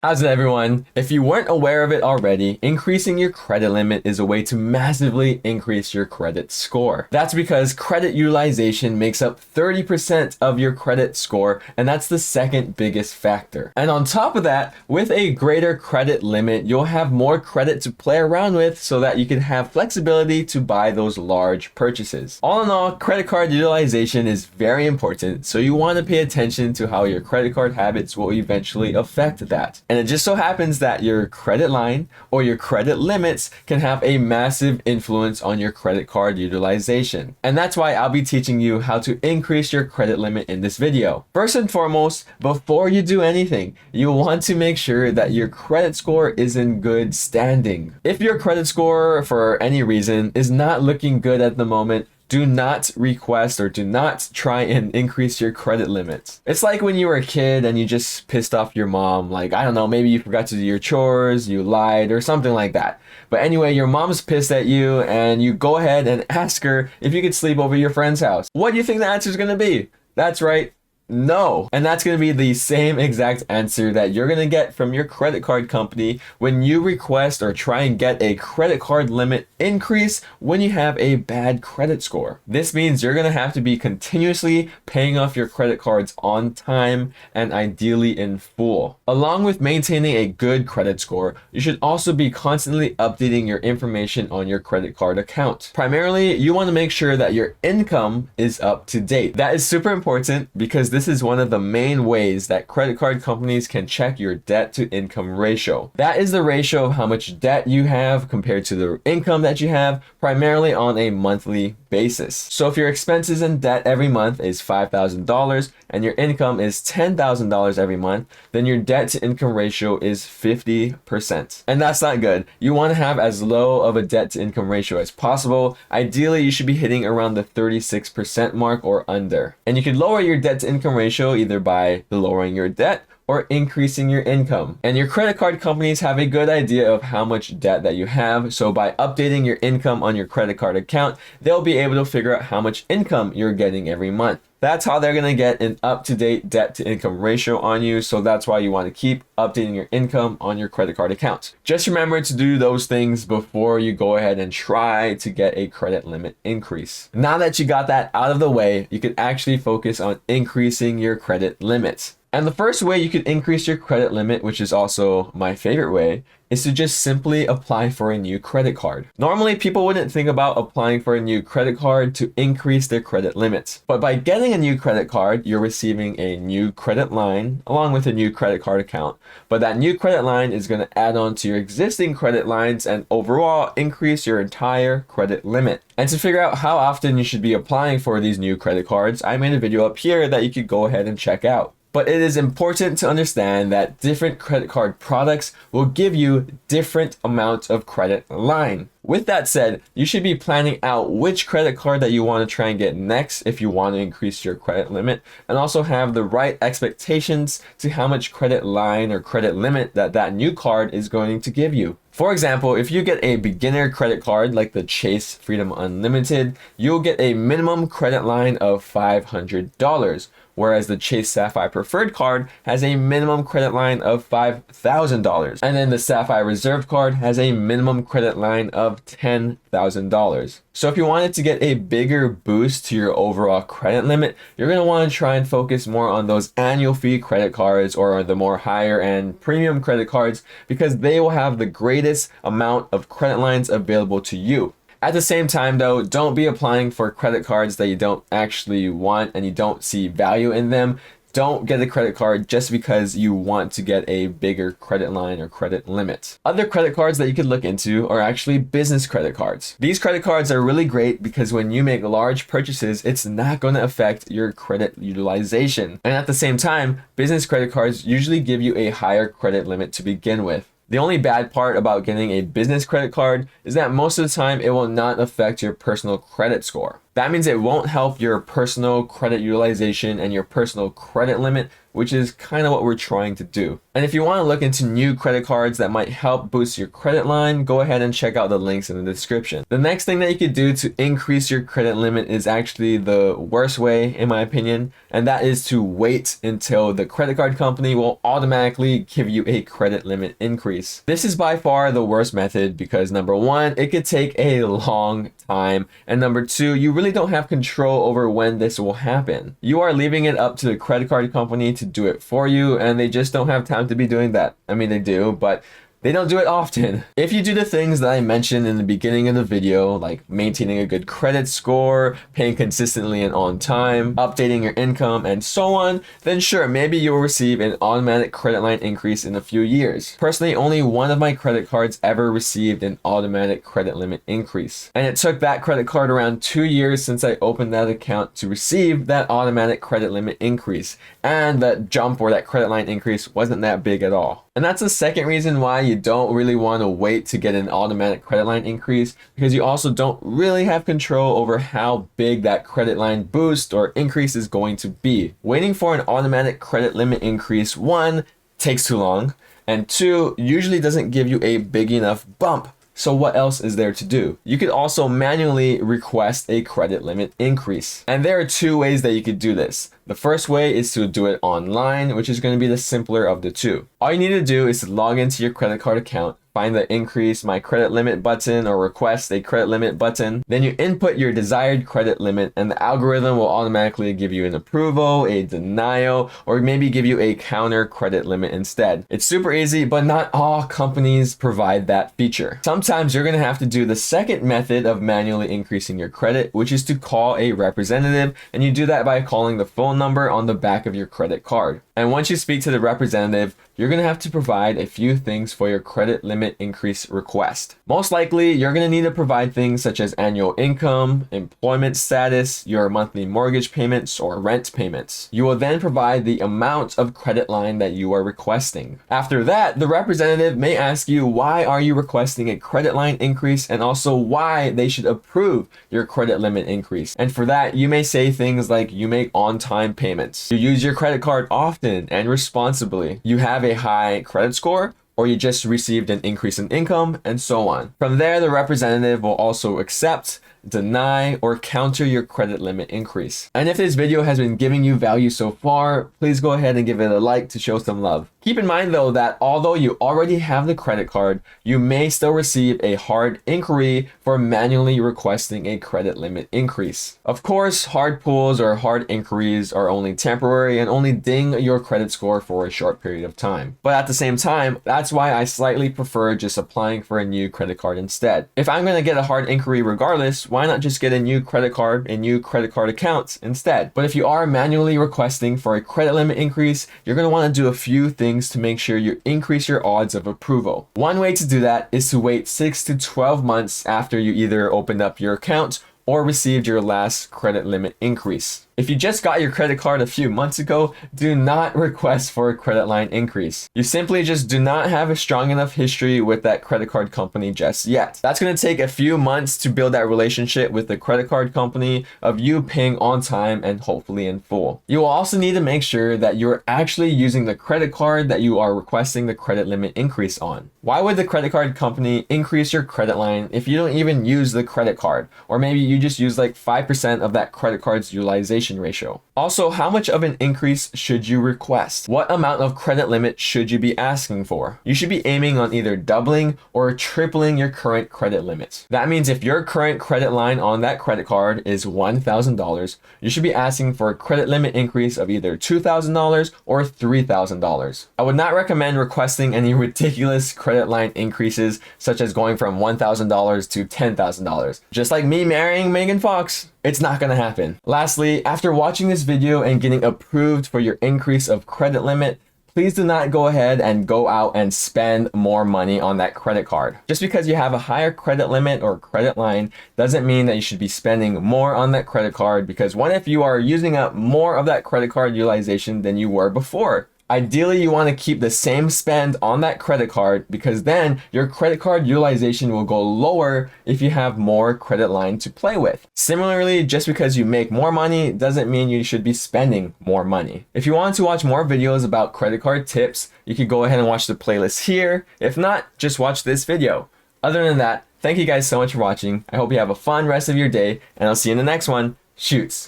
How's it, everyone? If you weren't aware of it already, increasing your credit limit is a way to massively increase your credit score. That's because credit utilization makes up 30% of your credit score, and that's the second biggest factor. And on top of that, with a greater credit limit, you'll have more credit to play around with so that you can have flexibility to buy those large purchases. All in all, credit card utilization is very important, so you want to pay attention to how your credit card habits will eventually affect that. And it just so happens that your credit line or your credit limits can have a massive influence on your credit card utilization. And that's why I'll be teaching you how to increase your credit limit in this video. First and foremost, before you do anything, you want to make sure that your credit score is in good standing. If your credit score, for any reason, is not looking good at the moment, do not request or do not try and increase your credit limits. It's like when you were a kid and you just pissed off your mom. Like, I don't know, maybe you forgot to do your chores, you lied, or something like that. But anyway, your mom's pissed at you and you go ahead and ask her if you could sleep over your friend's house. What do you think the answer is going to be? That's right. No. And that's going to be the same exact answer that you're going to get from your credit card company when you request or try and get a credit card limit increase when you have a bad credit score. This means you're going to have to be continuously paying off your credit cards on time and ideally in full. Along with maintaining a good credit score, you should also be constantly updating your information on your credit card account. Primarily, you want to make sure that your income is up to date. That is super important because this is one of the main ways that credit card companies can check your debt to income ratio. That is the ratio of how much debt you have compared to the income that you have, primarily on a monthly basis. So if your expenses and debt every month is $5,000 and your income is $10,000 every month, then your debt to income ratio is 50%. And that's not good. You want to have as low of a debt to income ratio as possible. Ideally, you should be hitting around the 36% mark or under. And you can lower your debt to income ratio either by lowering your debt or increasing your income. And your credit card companies have a good idea of how much debt that you have. So by updating your income on your credit card account, they'll be able to figure out how much income you're getting every month. That's how they're going to get an up-to-date debt to income ratio on you. So that's why you want to keep updating your income on your credit card account. Just remember to do those things before you go ahead and try to get a credit limit increase. Now that you got that out of the way, you can actually focus on increasing your credit limits. And the first way you could increase your credit limit, which is also my favorite way, is to just simply apply for a new credit card. Normally, people wouldn't think about applying for a new credit card to increase their credit limits. But by getting a new credit card, you're receiving a new credit line along with a new credit card account. But that new credit line is going to add on to your existing credit lines and overall increase your entire credit limit. And to figure out how often you should be applying for these new credit cards, I made a video up here that you could go ahead and check out. But it is important to understand that different credit card products will give you different amounts of credit line. With that said, you should be planning out which credit card that you want to try and get next if you want to increase your credit limit, and also have the right expectations to how much credit line or credit limit that new card is going to give you. For example, if you get a beginner credit card like the Chase Freedom Unlimited, you'll get a minimum credit line of $500. Whereas the Chase Sapphire Preferred card has a minimum credit line of $5,000. And then the Sapphire Reserve card has a minimum credit line of $10,000. So if you wanted to get a bigger boost to your overall credit limit, you're going to want to try and focus more on those annual fee credit cards or the more higher end premium credit cards, because they will have the greatest amount of credit lines available to you. At the same time though, don't be applying for credit cards that you don't actually want and you don't see value in them. Don't get a credit card just because you want to get a bigger credit line or credit limit. Other credit cards that you could look into are actually business credit cards. These credit cards are really great because when you make large purchases, it's not going to affect your credit utilization. And at the same time, business credit cards usually give you a higher credit limit to begin with. The only bad part about getting a business credit card is that most of the time it will not affect your personal credit score. That means it won't help your personal credit utilization and your personal credit limit which is kind of what we're trying to do. And if you want to look into new credit cards that might help boost your credit line, go ahead and check out the links in the description. The next thing that you could do to increase your credit limit is actually the worst way, in my opinion, and that is to wait until the credit card company will automatically give you a credit limit increase. This is by far the worst method because number one, it could take a long time, and number two, you really don't have control over when this will happen. You are leaving it up to the credit card company to do it for you, and they just don't have time to be doing that. I mean, they do, but they don't do it often. If you do the things that I mentioned in the beginning of the video, like maintaining a good credit score, paying consistently and on time, updating your income, and so on, then sure, maybe you will receive an automatic credit line increase in a few years. Personally, only one of my credit cards ever received an automatic credit limit increase. And it took that credit card around 2 years since I opened that account to receive that automatic credit limit increase. And that jump or that credit line increase wasn't that big at all. And that's the second reason why you don't really want to wait to get an automatic credit line increase, because you also don't really have control over how big that credit line boost or increase is going to be. Waiting for an automatic credit limit increase, one, takes too long, and two, usually doesn't give you a big enough bump. So what else is there to do? You could also manually request a credit limit increase. And there are two ways that you could do this. The first way is to do it online, which is going to be the simpler of the two. All you need to do is to log into your credit card account, find the increase my credit limit button or request a credit limit button. Then you input your desired credit limit and the algorithm will automatically give you an approval, a denial, or maybe give you a counter credit limit instead. It's super easy, but not all companies provide that feature. Sometimes you're going to have to do the second method of manually increasing your credit, which is to call a representative, and you do that by calling the phone number on the back of your credit card. And once you speak to the representative, you're going to have to provide a few things for your credit limit increase request. Most likely, you're going to need to provide things such as annual income, employment status, your monthly mortgage payments, or rent payments. You will then provide the amount of credit line that you are requesting. After that, the representative may ask you why are you requesting a credit line increase and also why they should approve your credit limit increase. And for that, you may say things like you make on-time payments, you use your credit card often and responsibly, you have a high credit score, or you just received an increase in income, and so on. From there, the representative will also accept, deny, or counter your credit limit increase. And if this video has been giving you value so far, please go ahead and give it a like to show some love. Keep in mind though that although you already have the credit card, you may still receive a hard inquiry for manually requesting a credit limit increase. Of course, hard pulls or hard inquiries are only temporary and only ding your credit score for a short period of time. But at the same time, that's why I slightly prefer just applying for a new credit card instead. If I'm going to get a hard inquiry regardless, why not just get a new credit card and new credit card accounts instead? But if you are manually requesting for a credit limit increase, you're going to want to do a few things to make sure you increase your odds of approval. One way to do that is to wait 6 to 12 months after you either opened up your account or received your last credit limit increase. If you just got your credit card a few months ago, do not request for a credit line increase. You simply just do not have a strong enough history with that credit card company just yet. That's going to take a few months to build that relationship with the credit card company of you paying on time and hopefully in full. You will also need to make sure that you're actually using the credit card that you are requesting the credit limit increase on. Why would the credit card company increase your credit line if you don't even use the credit card? Or maybe you just use like 5% of that credit card's utilization ratio. Also, how much of an increase should you request? What amount of credit limit should you be asking for? You should be aiming on either doubling or tripling your current credit limit. That means if your current credit line on that credit card is $1,000, you should be asking for a credit limit increase of either $2,000 or $3,000. I would not recommend requesting any ridiculous credit line increases, such as going from $1,000 to $10,000. Just like me marrying Megan Fox. It's not gonna happen. Lastly, after watching this video and getting approved for your increase of credit limit, please do not go ahead and go out and spend more money on that credit card. Just because you have a higher credit limit or credit line doesn't mean that you should be spending more on that credit card, because what if you are using up more of that credit card utilization than you were before? Ideally, you want to keep the same spend on that credit card because then your credit card utilization will go lower if you have more credit line to play with. Similarly, just because you make more money doesn't mean you should be spending more money. If you want to watch more videos about credit card tips, you could go ahead and watch the playlist here. If not, just watch this video. Other than that, thank you guys so much for watching. I hope you have a fun rest of your day, and I'll see you in the next one. Shoots.